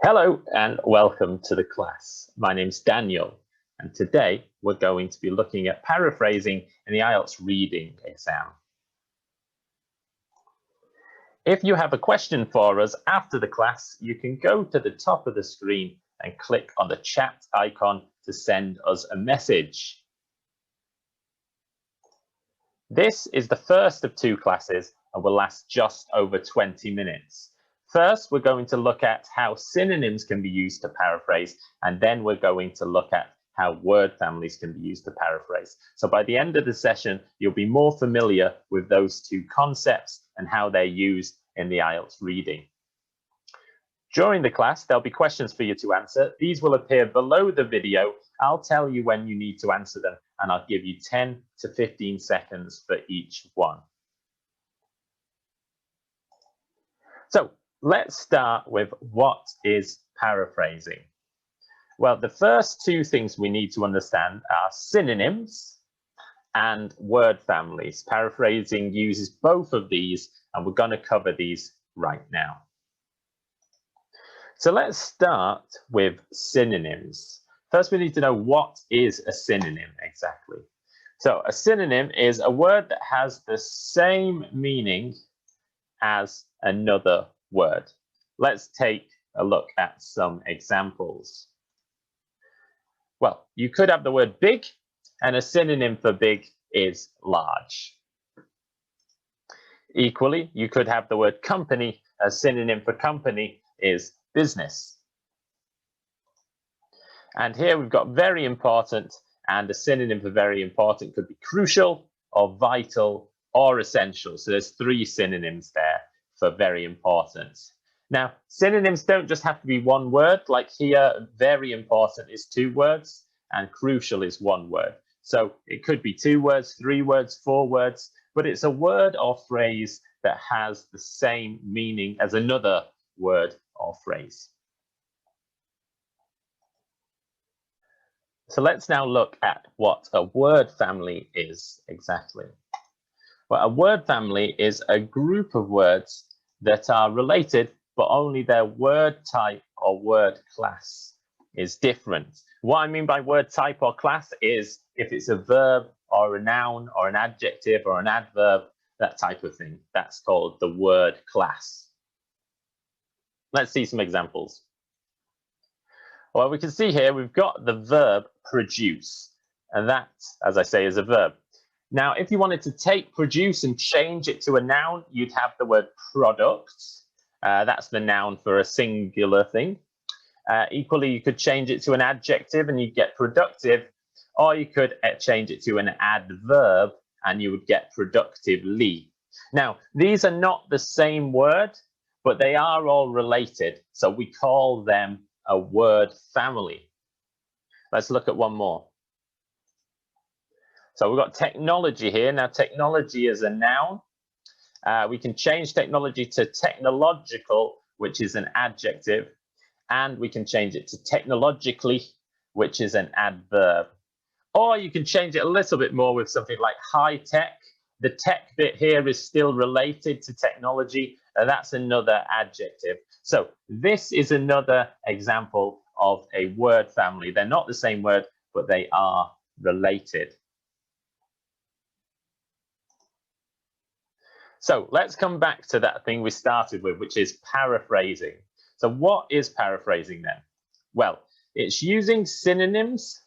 Hello and welcome to the class. My name's Daniel, and today we're going to be looking at paraphrasing in the IELTS reading exam. If you have a question for us after the class, you can go to the top of the screen and click on the chat icon to send us a message. This is the first of two classes and will last just over 20 minutes. First, we're going to look at how synonyms can be used to paraphrase, and then we're going to look at how word families can be used to paraphrase. So by the end of the session, you'll be more familiar with those two concepts and how they're used in the IELTS reading. During the class, there'll be questions for you to answer. These will appear below the video. I'll tell you when you need to answer them, and I'll give you 10 to 15 seconds for each one. So let's start with what is paraphrasing. Well, the first two things we need to understand are synonyms and word families. Paraphrasing uses both of these, and we're going to cover these right now. So let's start with synonyms. First, we need to know what is a synonym exactly. So a synonym is a word that has the same meaning as another word. Let's take a look at some examples. Well, you could have the word big, and a synonym for big is large. Equally, you could have the word company. A synonym for company is business. And here we've got very important, and a synonym for very important could be crucial or vital or essential. So there's three synonyms there for very important. Now, synonyms don't just have to be one word. Like here, very important is two words and crucial is one word. So it could be two words, three words, four words, but it's a word or phrase that has the same meaning as another word or phrase. So let's now look at what a word family is exactly. Well, a word family is a group of words that are related, but only their word type or word class is different. What I mean by word type or class is if it's a verb or a noun or an adjective or an adverb, that type of thing. That's called the word class. Let's see some examples. Well, we can see here we've got the verb produce, and that, as I say, is a verb. Now, if you wanted to take produce and change it to a noun, you'd have the word product. That's the noun for a singular thing. Equally, you could change it to an adjective and you'd get productive, or you could change it to an adverb and you would get productively. Now, these are not the same word, but they are all related, so we call them a word family. Let's look at one more. So we've got technology here. Now, technology is a noun. We can change technology to technological, which is an adjective, and we can change it to technologically, which is an adverb. Or you can change it a little bit more with something like high tech. The tech bit here is still related to technology, and that's another adjective. So this is another example of a word family. They're not the same word, but they are related. So let's come back to that thing we started with, which is paraphrasing. So what is paraphrasing then? Well, it's using synonyms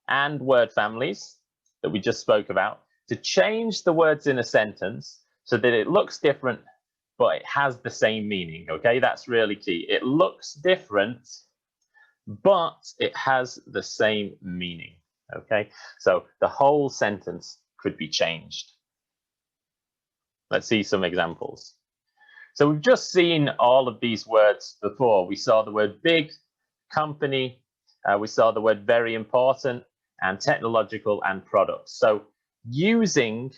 and word families that we just spoke about to change the words in a sentence so that it looks different, but it has the same meaning. Okay, that's really key. It looks different, but it has the same meaning. Okay, so the whole sentence could be changed. Let's see some examples. So we've just seen all of these words before. We saw the word big, company, we saw the word very important, and technological and product. So using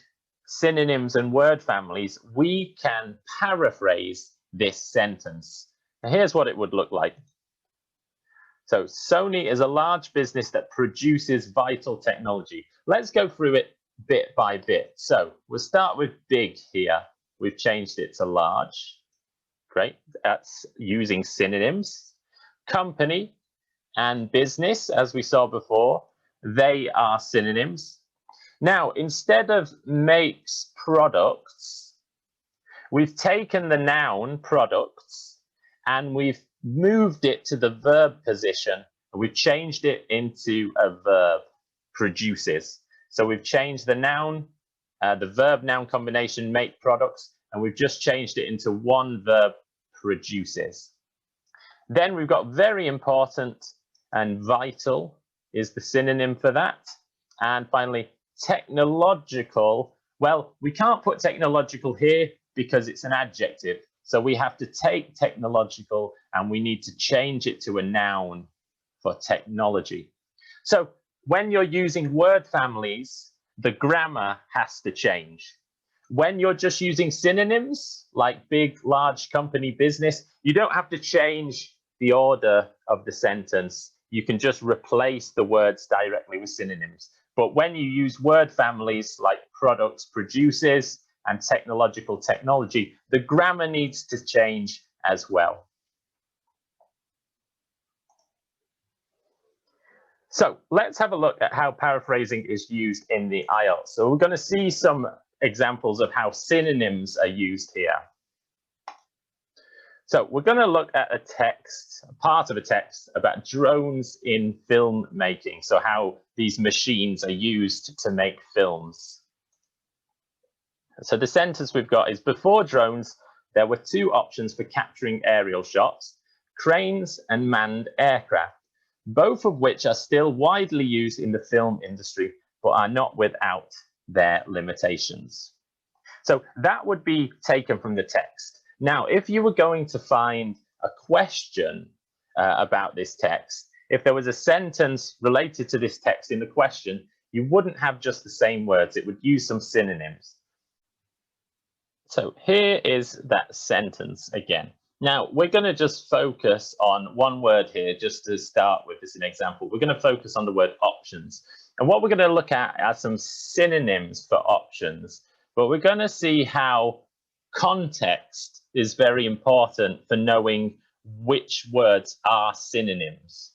synonyms and word families, we can paraphrase this sentence. Now, here's what it would look like. So Sony is a large business that produces vital technology. Let's go through it bit by bit. So we'll start with big here. We've changed it to large. Great. That's using synonyms. company and business, as we saw before, they are synonyms. Now, instead of makes products, we've taken the noun products and we've moved it to the verb position. We've changed it into a verb, produces. So we've changed the noun, the verb noun combination, make products, and we've just changed it into one verb, produces. Then we've got very important and vital is the synonym for that. And finally, technological. Well, we can't put technological here because it's an adjective. So we have to take technological and we need to change it to a noun for technology. So when you're using word families, the grammar has to change. When you're just using synonyms like big, large company, business, you don't have to change the order of the sentence. You can just replace the words directly with synonyms. But when you use word families like products, produces, and technological, technology, the grammar needs to change as well. So let's have a look at how paraphrasing is used in the IELTS. So we're going to see some examples of how synonyms are used here. So we're going to look at a text, part of a text about drones in filmmaking. So how these machines are used to make films. So the sentence we've got is, before drones, there were two options for capturing aerial shots, cranes and manned aircraft, both of which are still widely used in the film industry, but are not without their limitations. So that would be taken from the text. Now, if you were going to find a question about this text, if there was a sentence related to this text in the question, you wouldn't have just the same words. It would use some synonyms. So here is that sentence again. Now, we're going to just focus on one word here, just to start with as an example. We're going to focus on the word options. And what we're going to look at are some synonyms for options. But we're going to see how context is very important for knowing which words are synonyms.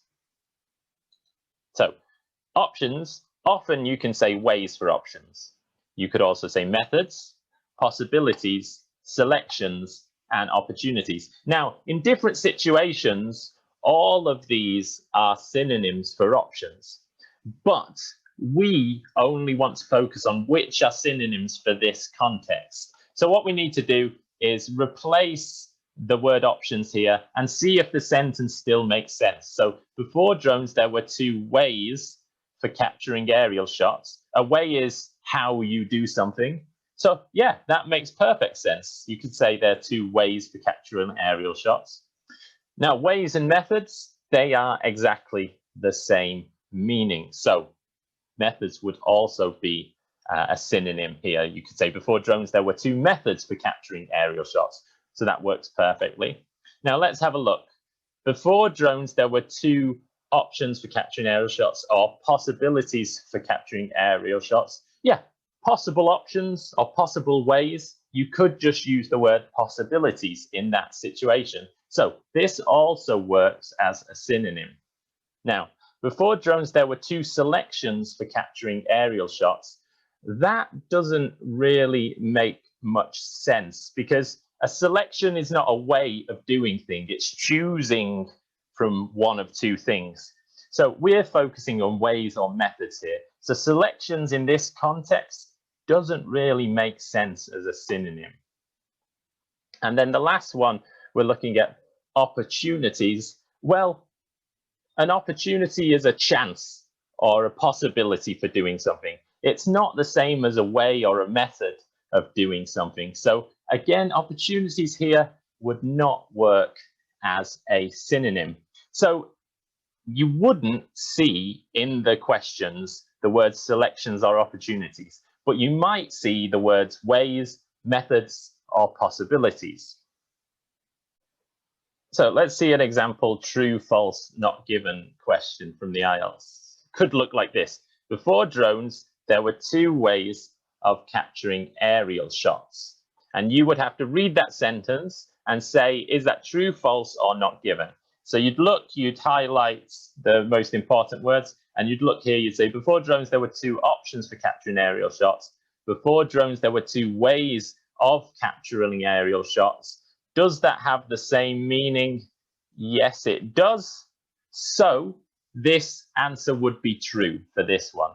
So, options, often you can say ways for options. You could also say methods, possibilities, selections, and opportunities. Now, in different situations, all of these are synonyms for options, but we only want to focus on which are synonyms for this context. So what we need to do is replace the word options here and see if the sentence still makes sense. So before drones, there were two ways for capturing aerial shots. A way is how you do something. So yeah, that makes perfect sense. You could say there are two ways for capturing aerial shots. Now, ways and methods, they are exactly the same meaning. So methods would also be a synonym here. You could say before drones, there were two methods for capturing aerial shots. So that works perfectly. Now let's have a look. Before drones, there were two options for capturing aerial shots, or possibilities for capturing aerial shots. Yeah, possible options or possible ways. You could just use the word possibilities in that situation. So this also works as a synonym. Now, before drones, there were two selections for capturing aerial shots. That doesn't really make much sense, because a selection is not a way of doing things. It's choosing from one of two things. So we're focusing on ways or methods here. So selections in this context doesn't really make sense as a synonym. And then the last one, we're looking at opportunities. Well, an opportunity is a chance or a possibility for doing something. It's not the same as a way or a method of doing something. So again, opportunities here would not work as a synonym. So you wouldn't see in the questions the words selections or opportunities, but you might see the words ways, methods, or possibilities. So let's see an example true, false, not given question from the IELTS. Could look like this. Before drones, there were two ways of capturing aerial shots. And you would have to read that sentence and say, is that true, false, or not given? So you'd look, you'd highlight the most important words, and you'd look here, you'd say, before drones, there were 2 options for capturing aerial shots. Before drones, there were 2 ways of capturing aerial shots. Does that have the same meaning? Yes, it does. So this answer would be true for this one.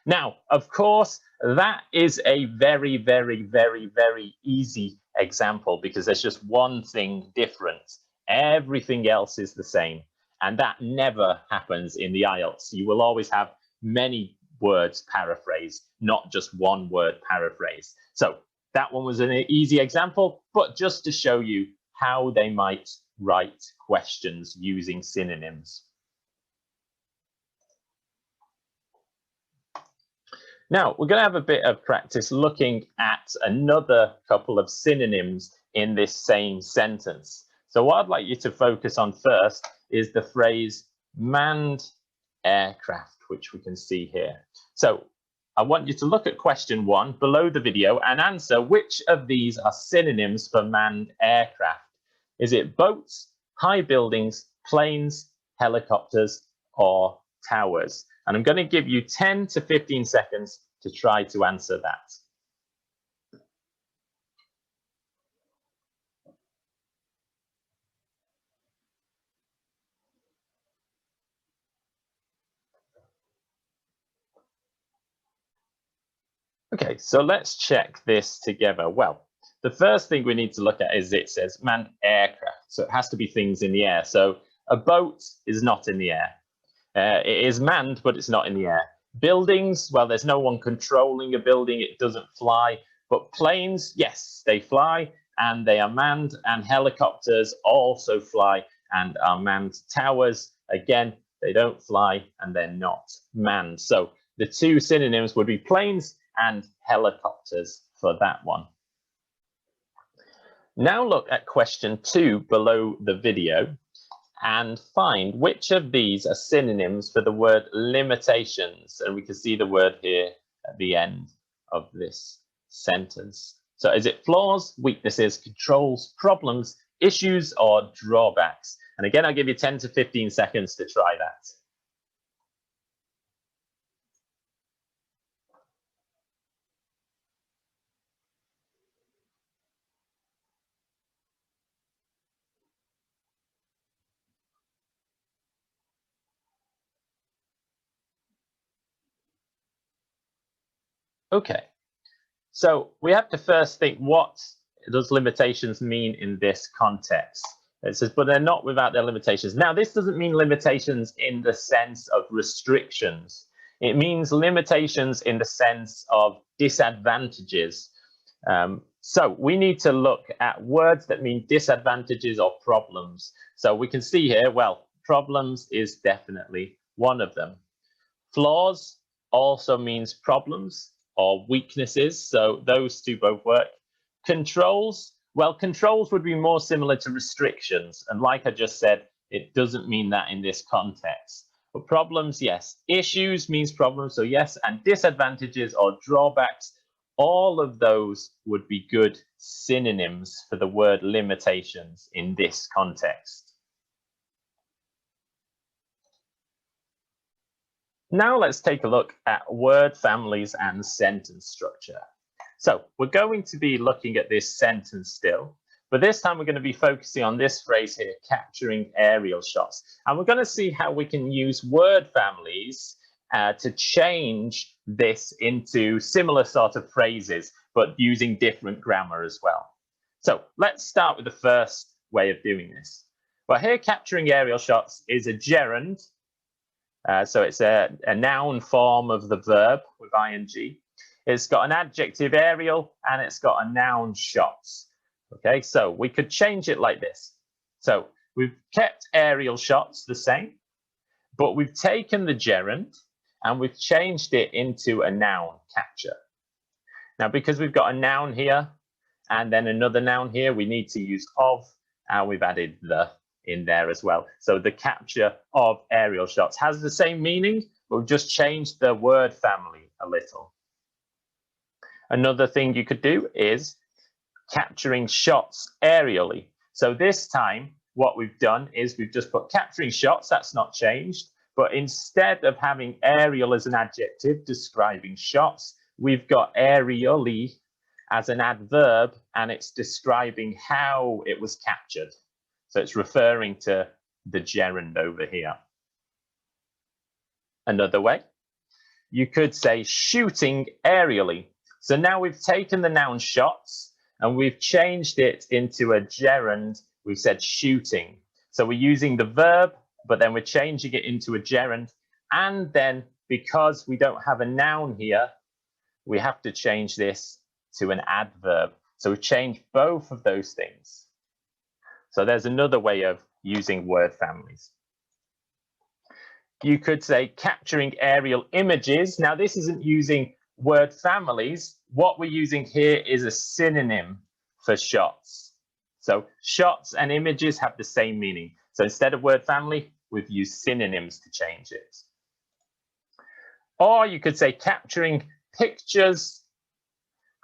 Now, of course, that is a very, very, very, very easy example because there's just one thing different. Everything else is the same. And that never happens in the IELTS. You will always have many words paraphrased, not just one word paraphrased. So that one was an easy example, but just to show you how they might write questions using synonyms. Now, we're going to have a bit of practice looking at another couple of synonyms in this same sentence. So what I'd like you to focus on first is the phrase manned aircraft, which we can see here. So I want you to look at question 1 below the video and answer which of these are synonyms for manned aircraft. Is it boats, high buildings, planes, helicopters, or towers? And I'm going to give you 10 to 15 seconds to try to answer that. Okay, so let's check this together. Well, the first thing we need to look at is it says manned aircraft. So it has to be things in the air. So a boat is not in the air. It is manned, but it's not in the air. Buildings, well, there's no one controlling a building. It doesn't fly. But planes, yes, they fly and they are manned. And helicopters also fly and are manned. Towers, again, they don't fly and they're not manned. So the 2 synonyms would be planes and helicopters for that one. Now look at question 2 below the video and find which of these are synonyms for the word limitations. And we can see the word here at the end of this sentence. So is it flaws, weaknesses, controls, problems, issues, or drawbacks? And again, I'll give you 10 to 15 seconds to try that. Okay, so we have to first think, what does limitations mean in this context? It says, but they're not without their limitations. Now, this doesn't mean limitations in the sense of restrictions. It means limitations in the sense of disadvantages. So we need to look at words that mean disadvantages or problems. So we can see here, well, problems is definitely one of them. Flaws also means problems or weaknesses, so those 2 both work. Controls, well, controls would be more similar to restrictions, and like I just said, it doesn't mean that in this context. But problems, yes. Issues means problems, so yes, and disadvantages or drawbacks, all of those would be good synonyms for the word limitations in this context. Now let's take a look at word families and sentence structure. So we're going to be looking at this sentence still, but this time we're going to be focusing on this phrase here, capturing aerial shots. And we're going to see how we can use word families to change this into similar sort of phrases, but using different grammar as well. So let's start with the first way of doing this. Well, here capturing aerial shots is a gerund. So it's a noun form of the verb with ing. It's got an adjective aerial and it's got a noun shots. Okay, so we could change it like this. So we've kept aerial shots the same, but we've taken the gerund and we've changed it into a noun, capture. Now, because we've got a noun here and then another noun here, we need to use of, and we've added the in there as well. So the capture of aerial shots has the same meaning, but we've just changed the word family a little. Another thing you could do is capturing shots aerially. So this time what we've done is we've just put capturing shots, that's not changed, but instead of having aerial as an adjective describing shots, we've got aerially as an adverb, and it's describing how it was captured. So it's referring to the gerund over here. Another way, you could say shooting aerially. So now we've taken the noun shots and we've changed it into a gerund. We've said shooting. So we're using the verb, but then we're changing it into a gerund. And then because we don't have a noun here, we have to change this to an adverb. So we've changed both of those things. So there's another way of using word families. You could say capturing aerial images. Now this isn't using word families. What we're using here is a synonym for shots. So shots and images have the same meaning. So instead of word family, we've used synonyms to change it. Or you could say capturing pictures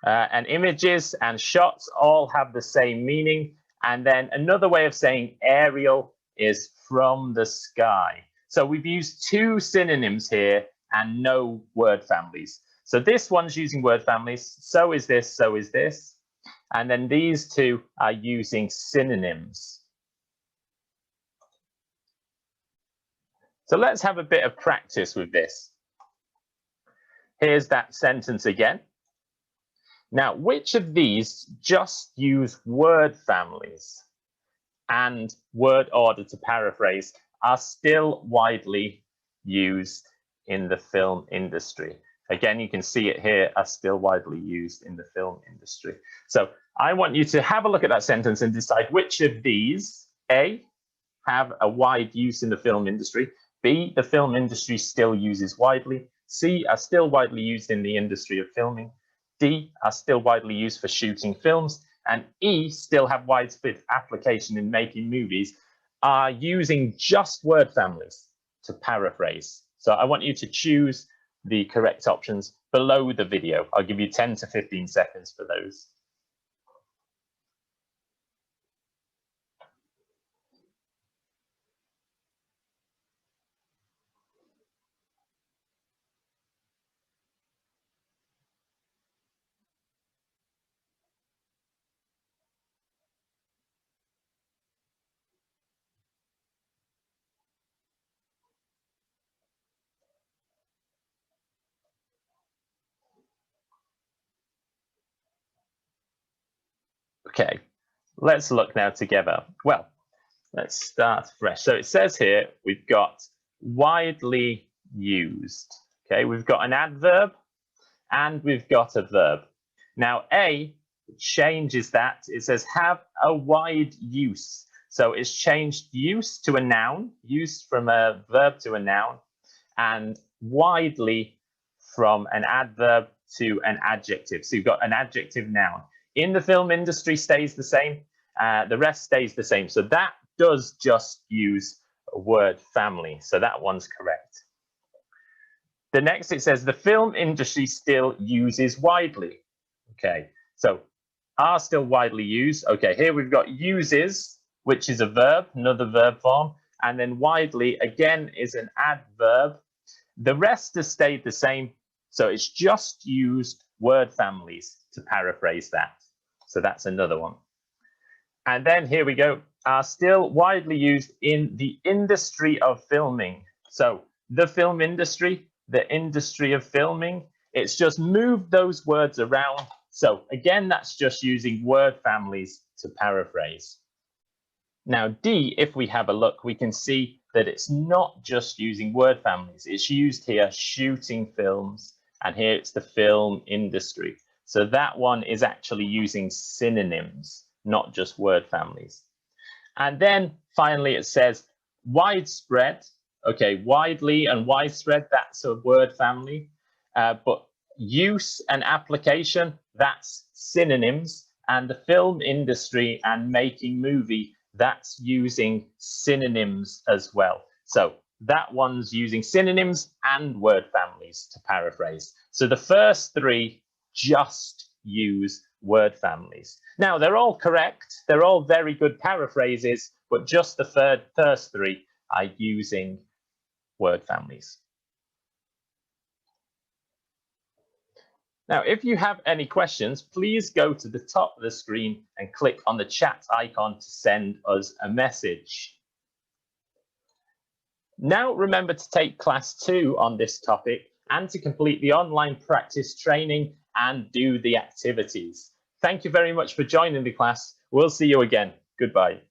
and images and shots all have the same meaning. And then another way of saying aerial is from the sky. So we've used two synonyms here and no word families. So this one's using word families, so is this, so is this. And then these two are using synonyms. So let's have a bit of practice with this. Here's that sentence again. Now, which of these just use word families and word order to paraphrase are still widely used in the film industry? Again, you can see it here, are still widely used in the film industry. So I want you to have a look at that sentence and decide which of these, A, have a wide use in the film industry, B, the film industry still uses widely, C, are still widely used in the industry of filming, D, are still widely used for shooting films, and E, still have widespread application in making movies, are using just word families to paraphrase. So I want you to choose the correct options below the video. I'll give you 10 to 15 seconds for those. Okay, let's look now together. Well, let's start fresh. So it says here we've got widely used. Okay, we've got an adverb and we've got a verb. Now A changes that. It says have a wide use. So it's changed use to a noun, use from a verb to a noun, and widely from an adverb to an adjective. So you've got an adjective noun. In the film industry stays the same. The rest stays the same. So that does just use a word family. So that one's correct. The next, it says the film industry still uses widely. Okay, so are still widely used. Okay, here we've got uses, which is a verb, another verb form. And then widely, again, is an adverb. The rest has stayed the same. So it's just used word families to paraphrase that. So that's another one. And then here we go, are still widely used in the industry of filming. So the film industry, the industry of filming, it's just moved those words around. So again, that's just using word families to paraphrase. Now D, if we have a look, we can see that it's not just using word families. It's used here shooting films, and here it's the film industry. So that one is actually using synonyms, not just word families. And then finally it says widespread. Okay, widely and widespread, that's a word family. But use and application, that's synonyms. And the film industry and making movie, that's using synonyms as well. So that one's using synonyms and word families to paraphrase. So the first three just use word families. Now, they're all correct. They're all very good paraphrases, but just the first three are using word families. Now, if you have any questions, please go to the top of the screen and click on the chat icon to send us a message. Now, remember to take class 2 on this topic and to complete the online practice training and do the activities. Thank you very much for joining the class. We'll see you again. Goodbye.